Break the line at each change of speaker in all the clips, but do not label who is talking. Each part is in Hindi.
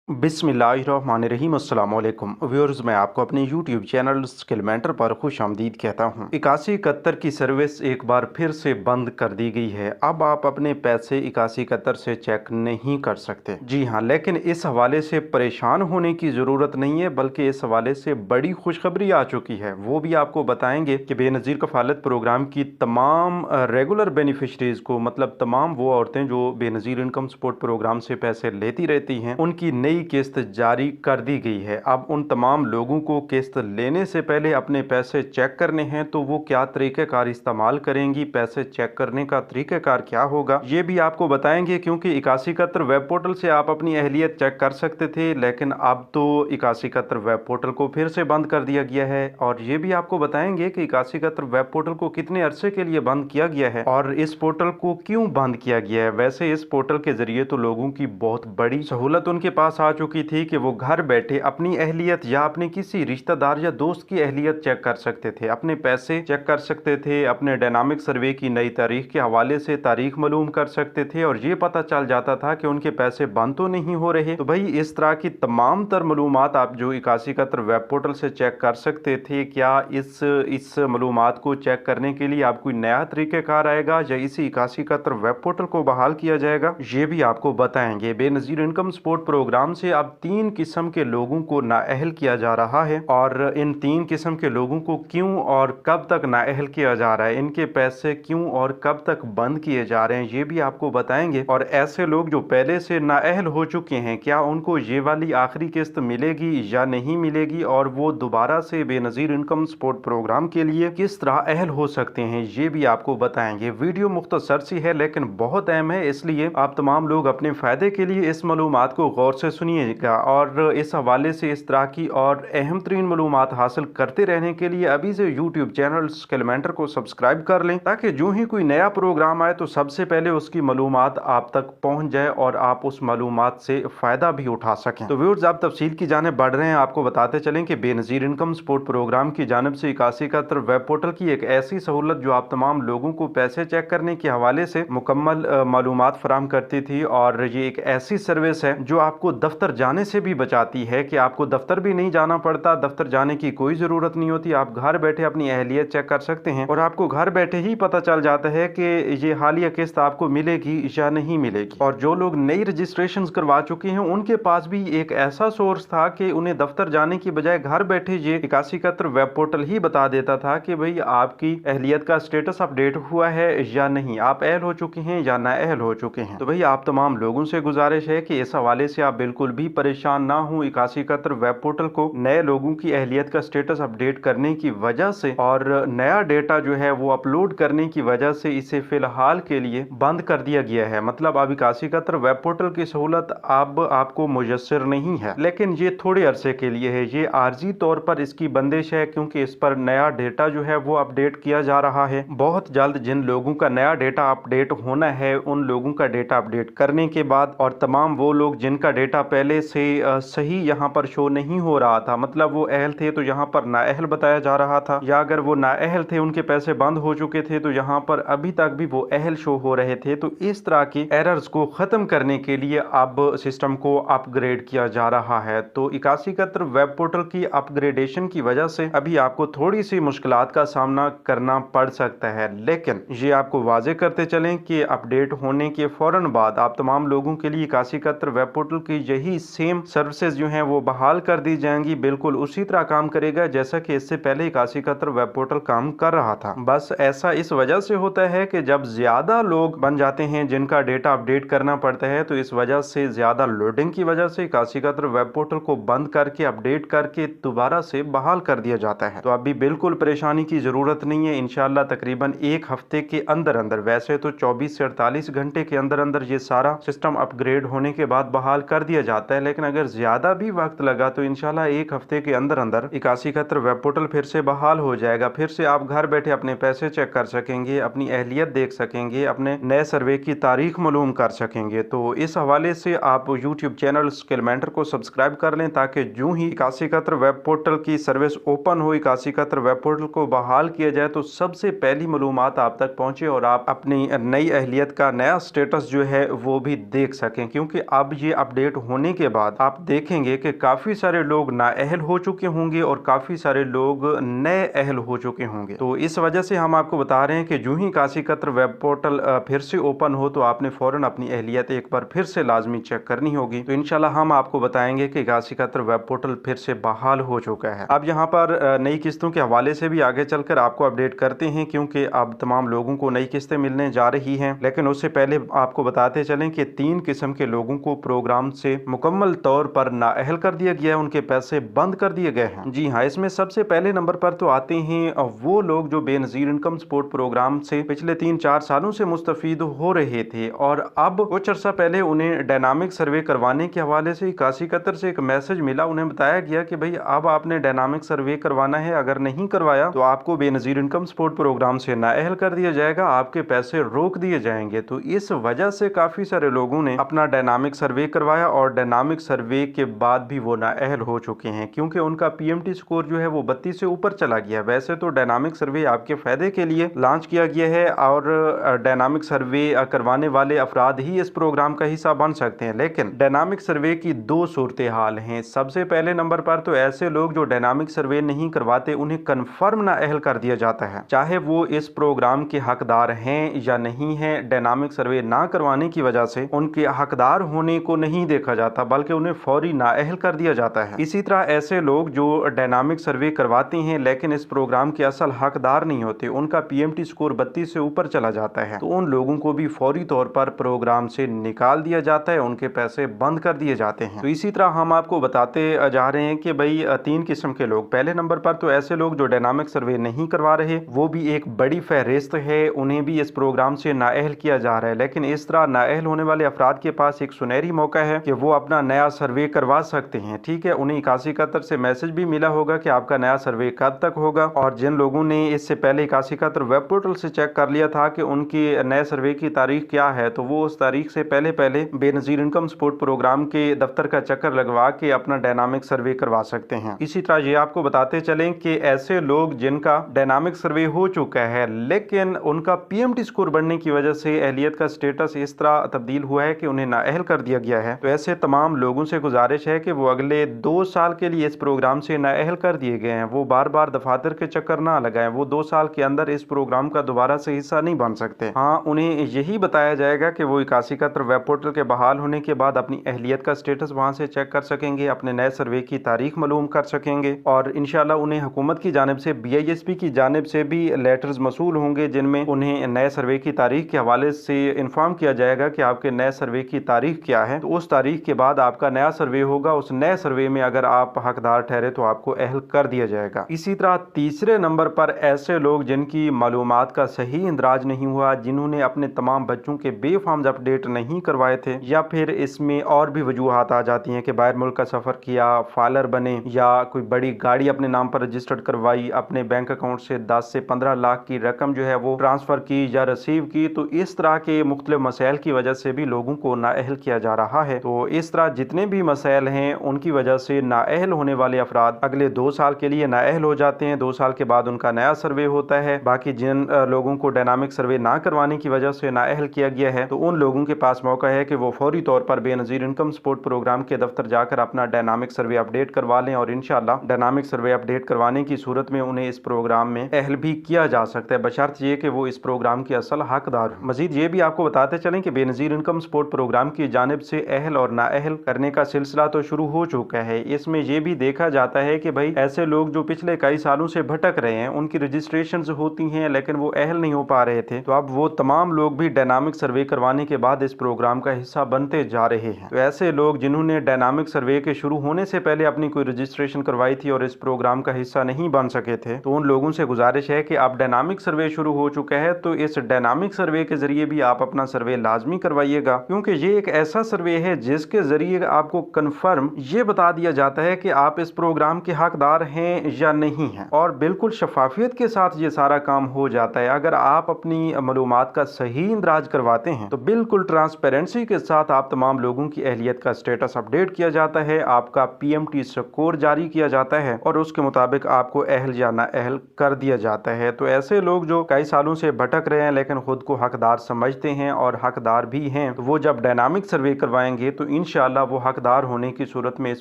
बिस्मिल्लाहिर्रहमानिर्रहीम अस्सलाम वालेकुम व्यूअर्स, मैं आपको अपने यूट्यूब चैनल स्किल मेंटर पर खुश आमदीद कहता हूं। 8171 की सर्विस एक बार फिर से बंद कर दी गई है। अब आप अपने पैसे 8171 से चेक नहीं कर सकते। जी हां, लेकिन इस हवाले से परेशान होने की ज़रूरत नहीं है, बल्कि इस हवाले से बड़ी खुशखबरी आ चुकी है। वो भी आपको बताएंगे कि बेनज़ीर कफ़ालत प्रोग्राम की तमाम रेगुलर बेनिफिशरीज़ को, मतलब तमाम वो औरतें जो बेनज़ीर इनकम सपोर्ट प्रोग्राम से पैसे लेती रहती हैं, उनकी नई किस्त जारी कर दी गई है। अब उन तमाम लोगों को किस्त लेने से पहले अपने पैसे चेक करने हैं, तो वो क्या तरीक़ेकार इस्तेमाल करेंगी, पैसे चेक करने का तरीक़ेकार क्या होगा, ये भी आपको बताएंगे। क्योंकि 8171 वेब पोर्टल से आप अपनी अहलियत चेक कर सकते थे, लेकिन अब तो 8171 वेब पोर्टल को फिर से बंद कर दिया गया है। और ये भी आपको बताएंगे कि 8171 वेब पोर्टल को कितने अरसे के लिए बंद किया गया है और इस पोर्टल को क्यों बंद किया गया है। वैसे इस पोर्टल के जरिए तो लोगों की बहुत बड़ी सहूलत उनके पास आ चुकी थी कि वो घर बैठे अपनी अहलियत या अपने किसी रिश्तेदार या दोस्त की अहलियत चेक कर सकते थे, अपने पैसे चेक कर सकते थे, अपने डायनामिक सर्वे की नई तारीख के हवाले से तारीख मालूम कर सकते थे और ये पता चल जाता था कि उनके पैसे बंद तो नहीं हो रहे। तो भाई इस तरह की तमाम तर मालूमात आप जो 8171 वेब पोर्टल से चेक कर सकते थे, क्या इस मालूमात को चेक करने के लिए आप कोई नया तरीक़ेकार आएगा या इसी 8171 वेब पोर्टल को बहाल किया जाएगा, ये भी आपको बताएंगे। बेनज़ीर इनकम सपोर्ट प्रोग्राम से अब 3 किस्म के लोगों को नाअहल किया जा रहा है और इन 3 किस्म के लोगों को क्यों और कब तक नाअहल किया जा रहा है, इनके पैसे क्यों और कब तक बंद किए जा रहे हैं, ये भी आपको बताएंगे। और ऐसे लोग जो पहले से नाअहल हो चुके हैं, क्या उनको ये वाली आखिरी किस्त मिलेगी या नहीं मिलेगी और वो दोबारा से बेनज़ीर इनकम सपोर्ट प्रोग्राम के लिए किस तरह अहल हो सकते हैं, ये भी आपको बताएंगे। वीडियो मुख्तसर सी है लेकिन बहुत अहम है, इसलिए आप तमाम लोग अपने फ़ायदे के लिए इस मालूमात को गौर से सुनिएगा। और इस हवाले से इस तरह की और अहम तरीन मालूमात हासिल करते रहने के लिए अभी से यूट्यूब चैनल स्किल मेंटर को सब्सक्राइब कर लें, ताकि जो ही कोई नया प्रोग्राम आए तो सबसे पहले उसकी मालूमात आप तक पहुंच जाए और आप उस मालूमात से फ़ायदा भी उठा सकें। तो व्यूअर्स, आप तफसील की जाने बढ़ रहे हैं, आपको बताते चलें कि बेनज़ीर इनकम सपोर्ट प्रोग्राम की जानिब से 8171 वेब पोर्टल की एक ऐसी सहूलत जो आप तमाम लोगों को पैसे चेक करने के हवाले से मुकम्मल मालूमात फराहम करती थी। और ये एक ऐसी सर्विस है जो आपको दफ्तर जाने से भी बचाती है कि आपको दफ्तर भी नहीं जाना पड़ता, दफ्तर जाने की कोई ज़रूरत नहीं होती। आप घर बैठे अपनी अहलियत चेक कर सकते हैं और आपको घर बैठे ही पता चल जाता है कि ये हालिया किस्त आपको मिलेगी या नहीं मिलेगी। और जो लोग नई रजिस्ट्रेशन करवा चुके हैं, उनके पास भी एक ऐसा सोर्स था कि उन्हें दफ्तर जाने की बजाय घर बैठे ये 8171 वेब पोर्टल ही बता देता था कि भाई आपकी अहलियत का स्टेटस अपडेट हुआ है या नहीं, आप अहल हो चुके हैं या ना अहल हो चुके हैं। तो भाई आप तमाम लोगों से गुजारिश है कि इस हवाले से आप बिल्कुल भी परेशान ना हो। 8171 वेब पोर्टल को नए लोगों की अहलियत का स्टेटस अपडेट करने की वजह से और नया डेटा जो है वो अपलोड करने की वजह से इसे फिलहाल के लिए बंद कर दिया गया है। मतलब अब 8171 वेब पोर्टल की सहूलत अब आपको मुयस्सर नहीं है, लेकिन ये थोड़े अरसे के लिए है। ये आर्जी तौर पर इसकी बंदिश है, क्योंकि इस पर नया डेटा जो है वो अपडेट किया जा रहा है। बहुत जल्द जिन लोगों का नया डेटा अपडेट होना है, उन लोगों का डेटा अपडेट करने के बाद और तमाम वो लोग जिनका डेटा पहले से सही यहाँ पर शो नहीं हो रहा था, मतलब वो अहल थे तो यहाँ पर नाअहल बताया जा रहा था, या अगर वो नाअहल थे उनके पैसे बंद हो चुके थे तो यहाँ पर अभी तक भी वो अहल शो हो रहे थे। तो इस तरह की एरर्स को ख़त्म करने के लिए अब सिस्टम को अपग्रेड किया जा रहा है। तो 8171 वेब पोर्टल की अपग्रेडेशन की वजह से अभी आपको थोड़ी सी मुश्किलात का सामना करना पड़ सकता है, लेकिन ये आपको वाजे करते चलें कि अपडेट होने के फौरन बाद आप तमाम लोगों के लिए 8171 वेब पोर्टल की यही सेम सर्विसेज जो हैं वो बहाल कर दी जाएंगी। बिल्कुल उसी तरह काम करेगा जैसा कि इससे पहले 8171 वेब पोर्टल काम कर रहा था। बस ऐसा इस वजह से होता है कि जब ज्यादा लोग बन जाते हैं जिनका डेटा अपडेट करना पड़ता है, तो इस वजह से ज्यादा लोडिंग की वजह से 8171 वेब पोर्टल को बंद करके अपडेट करके दोबारा से बहाल कर दिया जाता है। तो अभी बिल्कुल परेशानी की जरूरत नहीं है। इंशाल्लाह तकरीबन एक हफ्ते के अंदर अंदर, वैसे तो 24 से 48 घंटे के अंदर अंदर ये सारा सिस्टम अपग्रेड होने के बाद बहाल कर दिया जाता है, लेकिन अगर ज्यादा भी वक्त लगा तो इंशाल्लाह एक हफ्ते के अंदर अंदर 8171 वेब पोर्टल फिर से बहाल हो जाएगा। फिर से आप घर बैठे अपने पैसे चेक कर सकेंगे, अपनी अहलियत देख सकेंगे, अपने नए सर्वे की तारीख मालूम कर सकेंगे। तो इस हवाले से आप यूट्यूब चैनल स्किल मेंटर को सब्सक्राइब कर लें, ताकि जो ही 8171 वेब पोर्टल की सर्विस ओपन हो, 8171 वेब पोर्टल को बहाल किया जाए, तो सबसे पहली मालूमात आप तक पहुंचे और आप अपनी नई अहलियत का नया स्टेटस जो है वो भी देख सकें। क्योंकि अब ये अपडेट होने होने के बाद आप देखेंगे कि काफी सारे लोग नाअहल हो चुके होंगे और काफी सारे लोग नए अहल हो चुके होंगे। तो इस वजह से हम आपको बता रहे हैं कि जो ही काशी कतर वेब पोर्टल फिर से ओपन हो तो आपने फौरन अपनी अहलियत एक बार फिर से लाजमी चेक करनी होगी। तो इंशाल्लाह हम आपको बताएंगे कि काशी कतर वेब पोर्टल फिर से बहाल हो चुका है। अब यहाँ पर नई किस्तों के हवाले से भी आगे चलकर आपको अपडेट करते हैं, क्योंकि अब तमाम लोगों को नई किस्तें मिलने जा रही हैं। लेकिन उससे पहले आपको बताते चलें कि 3 किस्म के लोगों को प्रोग्राम से मुकम्मल तौर पर नाअहल कर दिया गया है, उनके पैसे बंद कर दिए गए हैं। जी हाँ, इसमें सबसे पहले नंबर पर तो आते हैं वो लोग जो बेनजीर इनकम सपोर्ट प्रोग्राम से पिछले 3-4 सालों से मुस्तफीद हो रहे थे और अब कुछ अर्सा पहले उन्हें डायनामिक सर्वे करवाने के हवाले से काशी कतर से एक मैसेज मिला। उन्हें बताया गया कि भाई अब आपने डायनामिक सर्वे करवाना है, अगर नहीं करवाया तो आपको बेनजीर इनकम सपोर्ट प्रोग्राम से नाअहल कर दिया जाएगा, आपके पैसे रोक दिए जाएंगे। तो इस वजह से काफी सारे लोगों ने अपना डायनामिक सर्वे करवाया और डायनामिक सर्वे के बाद भी वो नाअहल हो चुके हैं, क्योंकि उनका पीएमटी स्कोर जो है वो 32 से ऊपर चला गया। वैसे तो डायनामिक सर्वे आपके फायदे के लिए लॉन्च किया गया है और डायनामिक सर्वे करवाने वाले अफराद ही इस प्रोग्राम का हिस्सा बन सकते हैं, लेकिन डायनामिक सर्वे की 2 सूरत हाल हैं। सबसे पहले नंबर पर तो ऐसे लोग जो डायनामिक सर्वे नहीं करवाते उन्हें कन्फर्म नाअहल कर दिया जाता है, चाहे वो इस प्रोग्राम के हकदार हैं या नहीं है। डायनामिक सर्वे ना करवाने की वजह से उनके हकदार होने को नहीं देखा जाता, बल्कि उन्हें फौरी नाअहल कर दिया जाता है। इसी तरह ऐसे लोग जो डायनामिक सर्वे करवाते हैं लेकिन इस प्रोग्राम के असल हकदार नहीं होते, उनका पीएमटी स्कोर 32 से ऊपर चला जाता है, तो उन लोगों को भी फौरी तौर पर प्रोग्राम से निकाल दिया जाता है, उनके पैसे बंद कर दिए जाते हैं। तो इसी तरह हम आपको बताते जा रहे हैं कि भाई 3 किस्म के लोग। पहले नंबर पर तो ऐसे लोग जो डायनामिक सर्वे नहीं करवा रहे, वो भी एक बड़ी फहरिस्त है, उन्हें भी इस प्रोग्राम से नाअहल किया जा रहा है। लेकिन इस तरह नाअहल होने वाले अफराद के पास एक सुनहरी मौका है कि वो अपना नया सर्वे करवा सकते हैं। ठीक है, उन्हें काशी कतर से मैसेज भी मिला होगा कि आपका नया सर्वे कब तक होगा, और जिन लोगों ने इससे पहले काशी कतर वेब पोर्टल से चेक कर लिया था कि उनकी नए सर्वे की तारीख क्या है, तो वो उस तारीख से पहले बेनजीर इनकम सपोर्ट प्रोग्राम के दफ्तर का चक्कर लगवा के अपना डायनामिक सर्वे करवा सकते हैं। इसी तरह ये आपको बताते चलें कि ऐसे लोग जिनका डायनामिक सर्वे हो चुका है लेकिन उनका पीएमटी स्कोर बढ़ने की वजह से अहलियत का स्टेटस इस तरह तब्दील हुआ है कि उन्हें नाअहल कर दिया गया है, तो ऐसे तमाम लोगों से गुजारिश है कि वो अगले 2 साल के लिए इस प्रोग्राम से नाअहल कर दिए गए हैं, वो बार बार दफातर के चक्कर ना लगाएं। वो 2 साल के अंदर इस प्रोग्राम का दोबारा से हिस्सा नहीं बन सकते। हाँ, उन्हें यही बताया जाएगा कि वो काशी कतर वेब पोर्टल के बहाल होने के बाद अपनी अहलियत का स्टेटस वहां से चेक कर सकेंगे, अपने नए सर्वे की तारीख मालूम कर सकेंगे, और इंशाल्लाह उन्हें हुकूमत की जानिब से BISP की जानिब से भी लेटर्स मसूल होंगे जिनमें उन्हें नए सर्वे की तारीख के हवाले से इन्फॉर्म किया जाएगा कि आपके नए सर्वे की तारीख क्या है। तो उस तारीख के बाद आपका नया सर्वे होगा, उस नए सर्वे में अगर आप हकदार ठहरे तो आपको अहल कर दिया जाएगा। इसी तरह तीसरे नंबर पर ऐसे लोग जिनकी मालूमात का सही इंदराज नहीं हुआ, जिन्होंने अपने तमाम बच्चों के बेफार्म्स अपडेट नहीं करवाए थे, या फिर इसमें और भी वजूहात आ जाती हैं कि बाहर मुल्क का सफर किया, फाइलर बने, या कोई बड़ी गाड़ी अपने नाम पर रजिस्टर्ड करवाई, अपने बैंक अकाउंट से 10 से 15 लाख की रकम जो है वो ट्रांसफर की या रिसीव की। तो इस तरह के मुख्तलिफ मसाइल की वजह से भी लोगों को नाअहल किया जा रहा है। तो इस तरह जितने भी मसाइल हैं उनकी वजह से नाअहल होने वाले अफराद अगले 2 साल के लिए नाअहल हो जाते हैं। 2 साल के बाद उनका नया सर्वे होता है। बाकी जिन लोगों को डायनामिक सर्वे ना करवाने की वजह से नाअहल किया गया है, तो उन लोगों के पास मौका है कि वो फौरी तौर पर बेनजीर इनकम सपोर्ट प्रोग्राम के दफ्तर जाकर अपना डायनामिक सर्वे अपडेट करवा लें, और इंशाल्लाह डायनामिक सर्वे अपडेट करवाने की सूरत में उन्हें इस प्रोग्राम में अहल भी किया जा सकता है, बशर्त ये कि वो इस प्रोग्राम के असल हकदार हो। मजीद ये भी आपको बताते चलें कि बेनजीर इनकम सपोर्ट प्रोग्राम की जानिब से अहल और नाअहल करने का सिलसिला तो शुरू हो चुका है। इसमें यह भी देखा जाता है कि भाई ऐसे लोग जो पिछले कई सालों से भटक रहे हैं, उनकी रजिस्ट्रेशन होती हैं लेकिन वो अहल नहीं हो पा रहे थे, तो अब वो तमाम लोग भी डायनामिक सर्वे करवाने के बाद इस प्रोग्राम का हिस्सा बनते जा रहे हैं। तो ऐसे लोग जिन्होंने डायनामिक सर्वे के शुरू होने से पहले अपनी कोई रजिस्ट्रेशन करवाई थी और इस प्रोग्राम का हिस्सा नहीं बन सके थे, तो उन लोगों से गुजारिश है कि अब डायनामिक सर्वे शुरू हो चुका है, तो इस डायनामिक सर्वे के जरिए भी आप अपना सर्वे लाजमी करवाइएगा, क्योंकि ये एक ऐसा सर्वे है जिसके जरिए आपको कंफर्म ये बता दिया जाता है कि आप इस प्रोग्राम के हकदार हैं या नहीं हैं, और बिल्कुल शफाफियत के साथ ये सारा काम हो जाता है। अगर आप अपनी मालूमात का सही इंदराज करवाते हैं तो बिल्कुल ट्रांसपेरेंसी के साथ आप तमाम लोगों की अहलियत का स्टेटस अपडेट किया जाता है, आपका PMT स्कोर जारी किया जाता है और उसके मुताबिक आपको अहल या ना अहल कर दिया जाता है। तो ऐसे लोग जो कई सालों से भटक रहे हैं लेकिन खुद को हकदार समझते हैं और हकदार भी हैं, तो वो जब डायनामिक सर्वे करवाएंगे तो इंशाल्लाह वो हकदार होने की सूरत में इस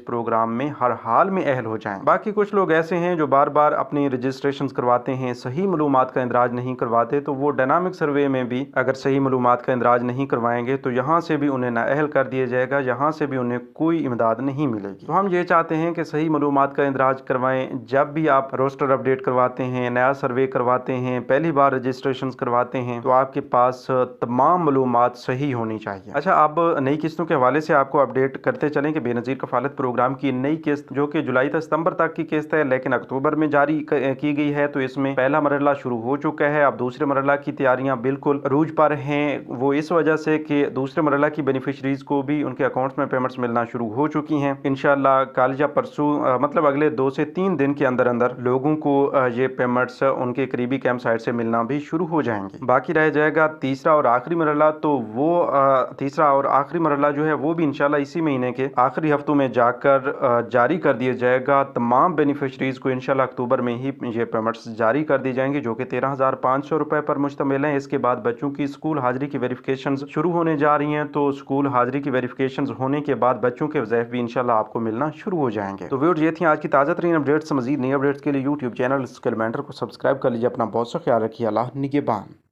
प्रोग्राम में हर हाल में अहल हो जाएं। बाकी कुछ लोग ऐसे हैं जो बार बार अपनी रजिस्ट्रेशन करवाते हैं, सही मालूमात का इंदराज नहीं करवाते, तो वो डायनामिक सर्वे में भी अगर सही मालूमात का इंदराज नहीं करवाएंगे तो यहाँ से भी उन्हें नाअहल कर दिया जाएगा, यहाँ से भी उन्हें कोई इमदाद नहीं मिलेगी। तो हम ये चाहते हैं कि सही मालूमात का इंदराज करवाएं। जब भी आप रोस्टर अपडेट करवाते हैं, नया सर्वे करवाते हैं, पहली बार रजिस्ट्रेशन करवाते हैं, तो आपके पास तमाम मालूमात सही होनी चाहिए। अच्छा, अब नई किस्तों के हवाले से आपको अपडेट करते चलें कि बेनज़ीर कफालत प्रोग्राम की नई किस्त जो कि जुलाई से सितंबर तक की किस्त है लेकिन अक्टूबर में जारी की गई है, तो इसमें पहला मरहला शुरू हो चुका है। अब दूसरे मरहला की तैयारियां बिल्कुल अरूज पर हैं। वो इस वजह से कि दूसरे मरहला की बेनिफिशरीज को भी उनके अकाउंट्स में पेमेंट्स मिलना शुरू हो चुकी हैं। इंशाल्लाह कल या परसों मतलब अगले 2 से 3 दिन के अंदर अंदर लोगों को ये पेमेंट्स उनके करीबी कैंप साइट से मिलना भी शुरू हो जाएंगे। बाकी रह जाएगा तीसरा और आखिरी मरहला, तो वो तीसरा और आखिरी मरहला जो है वो भी इंशाल्लाह इसी महीने के आखिरी हफ्तों में जाकर जारी कर दिया जाएगा। तमाम बेनिफिशरीज को इंशाल्लाह अक्टूबर में ही ये पेमेंट्स जारी कर दी जाएंगी जो कि 13,500 रुपए पर मुश्तमिल है। इसके बाद बच्चों की स्कूल हाजिरी की वेरिफिकेशन शुरू होने जा रही हैं, तो स्कूल हाजिरी की वेरिफिकेशन होने के बाद बच्चों के वज़ाइफ भी इंशाल्लाह आपको मिलना शुरू हो जाएंगे। तो व्यूअर्स, ये थी आज की ताज़ा तरीन अपडेट्स। मज़ीद नई अपडेट्स के लिए यूट्यूब चैनल स्किल मेंटर को सब्सक्राइब कर लीजिए। अपना बहुत सा ख्याल रखिए। अल्लाह निगहबान।